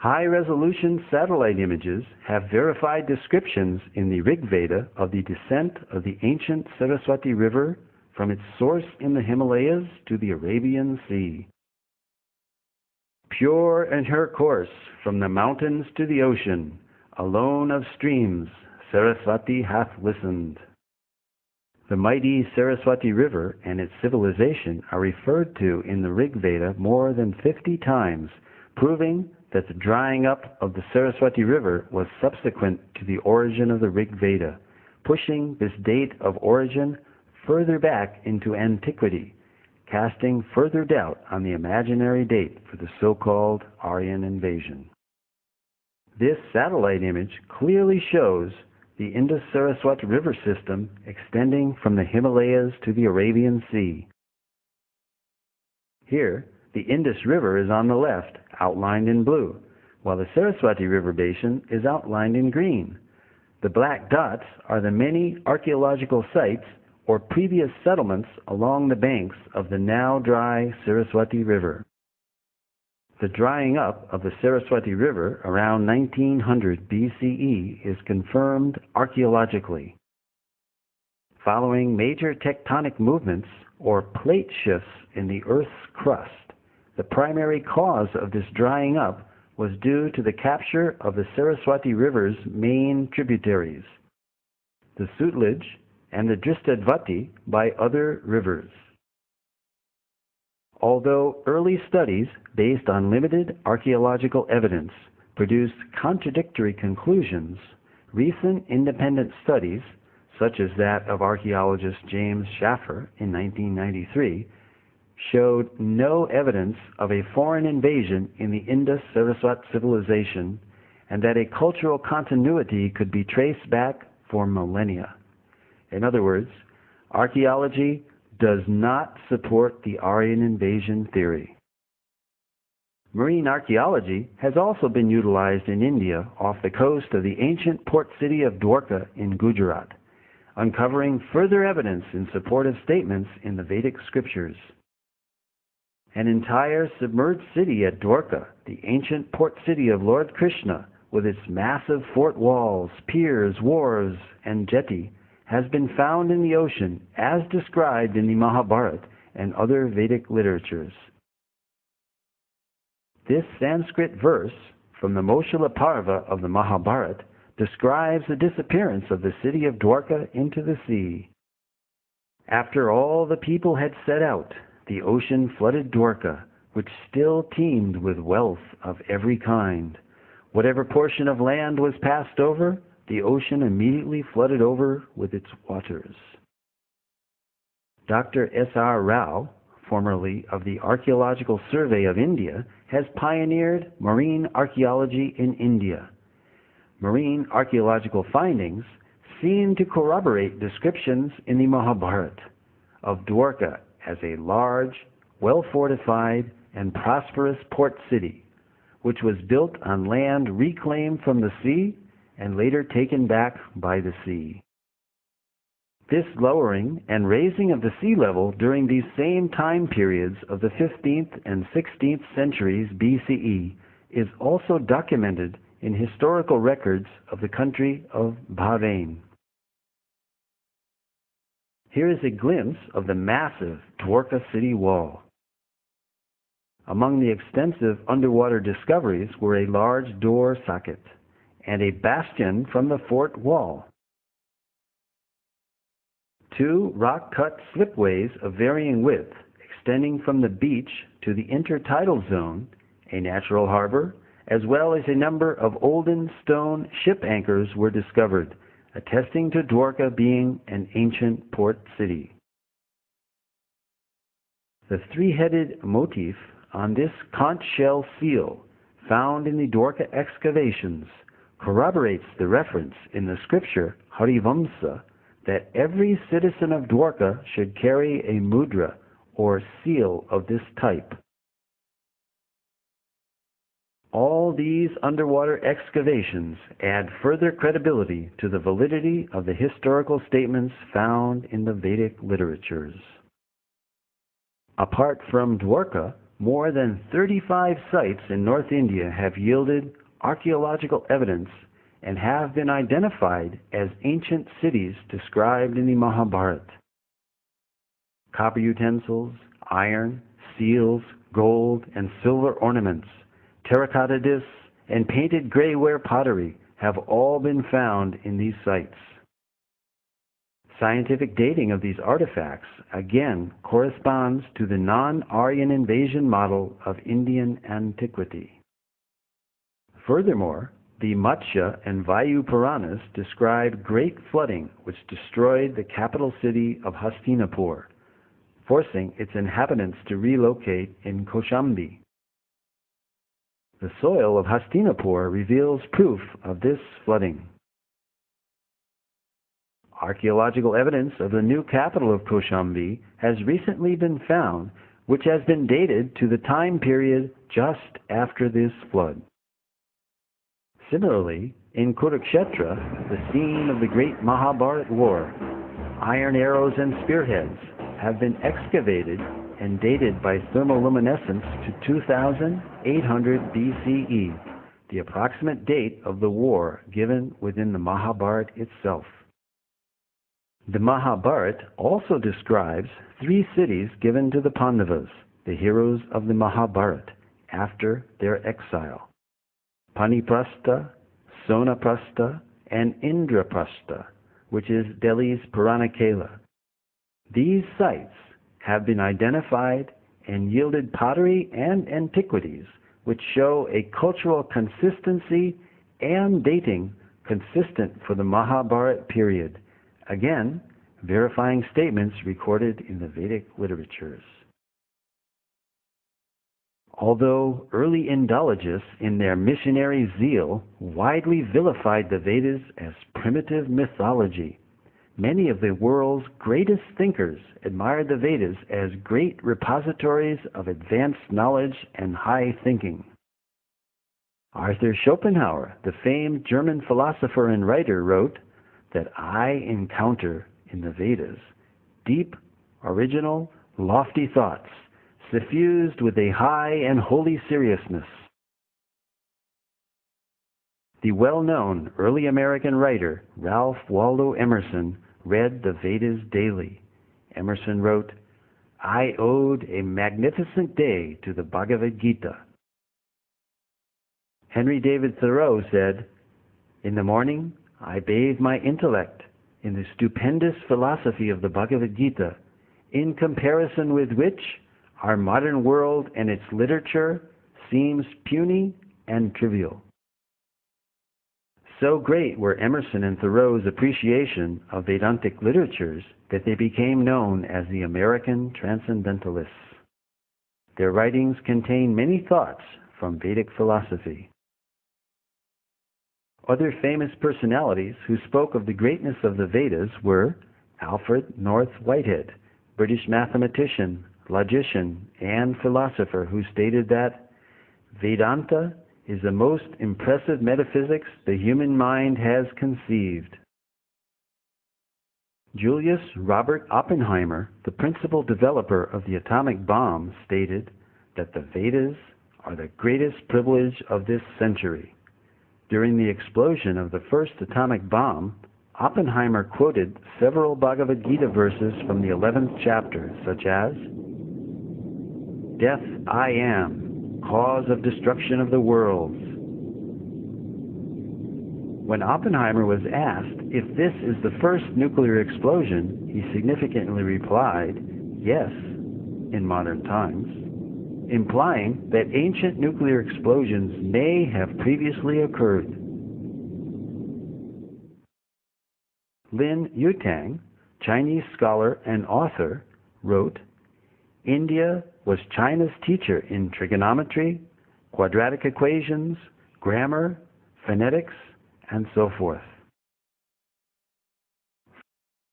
High-resolution satellite images have verified descriptions in the Rig Veda of the descent of the ancient Saraswati River from its source in the Himalayas to the Arabian Sea. Pure in her course from the mountains to the ocean, alone of streams, Saraswati hath listened. The mighty Saraswati River and its civilization are referred to in the Rig Veda more than 50 times, proving that the drying up of the Saraswati River was subsequent to the origin of the Rig Veda, pushing this date of origin further back into antiquity, casting further doubt on the imaginary date for the so-called Aryan invasion. This satellite image clearly shows the Indus-Saraswati River system extending from the Himalayas to the Arabian Sea. Here, the Indus River is on the left, outlined in blue, while the Saraswati River basin is outlined in green. The black dots are the many archaeological sites or previous settlements along the banks of the now dry Saraswati River. The drying up of the Saraswati River around 1900 BCE is confirmed archaeologically. Following major tectonic movements or plate shifts in the Earth's crust, the primary cause of this drying up was due to the capture of the Saraswati River's main tributaries, the Sutlej and the Drishtadyavati, by other rivers. Although early studies based on limited archaeological evidence produced contradictory conclusions, recent independent studies, such as that of archaeologist James Schaffer in 1993, showed no evidence of a foreign invasion in the Indus-Saraswati civilization and that a cultural continuity could be traced back for millennia. In other words, archaeology does not support the Aryan invasion theory. Marine archaeology has also been utilized in India off the coast of the ancient port city of Dwarka in Gujarat, uncovering further evidence in support of statements in the Vedic scriptures. An entire submerged city at Dwarka, the ancient port city of Lord Krishna, with its massive fort walls, piers, wharves, and jetty, has been found in the ocean as described in the Mahabharata and other Vedic literatures. This Sanskrit verse from the Moshila Parva of the Mahabharata describes the disappearance of the city of Dwarka into the sea. After all the people had set out, the ocean flooded Dwarka, which still teemed with wealth of every kind. Whatever portion of land was passed over, the ocean immediately flooded over with its waters. Dr. S.R. Rao, formerly of the Archaeological Survey of India, has pioneered marine archaeology in India. Marine archaeological findings seem to corroborate descriptions in the Mahabharata of Dwarka as a large, well-fortified, and prosperous port city, which was built on land reclaimed from the sea and later taken back by the sea. This lowering and raising of the sea level during these same time periods of the 15th and 16th centuries BCE is also documented in historical records of the country of Bahrain. Here is a glimpse of the massive Dwarka city wall. Among the extensive underwater discoveries were a large door socket and a bastion from the fort wall. 2 rock-cut slipways of varying width extending from the beach to the intertidal zone, a natural harbor, as well as a number of olden stone ship anchors were discovered, attesting to Dwarka being an ancient port city. The 3-headed motif on this conch shell seal found in the Dwarka excavations corroborates the reference in the scripture Harivamsa that every citizen of Dwarka should carry a mudra or seal of this type. All these underwater excavations add further credibility to the validity of the historical statements found in the Vedic literatures. Apart from Dwarka, more than 35 sites in North India have yielded archaeological evidence and have been identified as ancient cities described in the Mahabharata. Copper utensils, iron, seals, gold and silver ornaments, terracotta discs, and painted grayware pottery have all been found in these sites. Scientific dating of these artifacts again corresponds to the non-Aryan invasion model of Indian antiquity. Furthermore, the Matsya and Vayu Puranas describe great flooding which destroyed the capital city of Hastinapur, forcing its inhabitants to relocate in Kaushambi. The soil of Hastinapur reveals proof of this flooding. Archaeological evidence of the new capital of Kaushambi has recently been found, which has been dated to the time period just after this flood. Similarly, in Kurukshetra, the scene of the great Mahabharata war, iron arrows and spearheads have been excavated and dated by thermoluminescence to 2800 BCE, the approximate date of the war given within the Mahabharata itself. The Mahabharata also describes 3 cities given to the Pandavas, the heroes of the Mahabharata, after their exile: Paniprastha, Sonaprastha, and Indraprastha, which is Delhi's Puranikela. These sites have been identified and yielded pottery and antiquities which show a cultural consistency and dating consistent for the Mahabharata period, again verifying statements recorded in the Vedic literatures. Although early Indologists in their missionary zeal widely vilified the Vedas as primitive mythology, many of the world's greatest thinkers admired the Vedas as great repositories of advanced knowledge and high thinking. Arthur Schopenhauer, the famed German philosopher and writer, wrote that I encounter in the Vedas deep, original, lofty thoughts, suffused with a high and holy seriousness. The well-known early American writer Ralph Waldo Emerson read the Vedas daily. Emerson wrote, I owed a magnificent day to the Bhagavad Gita. Henry David Thoreau said, in the morning I bathe my intellect in the stupendous philosophy of the Bhagavad Gita, in comparison with which our modern world and its literature seems puny and trivial. So great were Emerson and Thoreau's appreciation of Vedantic literatures that they became known as the American Transcendentalists. Their writings contain many thoughts from Vedic philosophy. Other famous personalities who spoke of the greatness of the Vedas were Alfred North Whitehead, British mathematician, logician, and philosopher, who stated that Vedanta is the most impressive metaphysics the human mind has conceived. Julius Robert Oppenheimer, the principal developer of the atomic bomb, stated that the Vedas are the greatest privilege of this century. During the explosion of the first atomic bomb, Oppenheimer quoted several Bhagavad Gita verses from the 11th chapter, such as, Death I am, cause of destruction of the worlds. When Oppenheimer was asked if this is the first nuclear explosion, he significantly replied, yes, in modern times, implying that ancient nuclear explosions may have previously occurred. Lin Yutang, Chinese scholar and author, wrote, India was China's teacher in trigonometry, quadratic equations, grammar, phonetics, and so forth.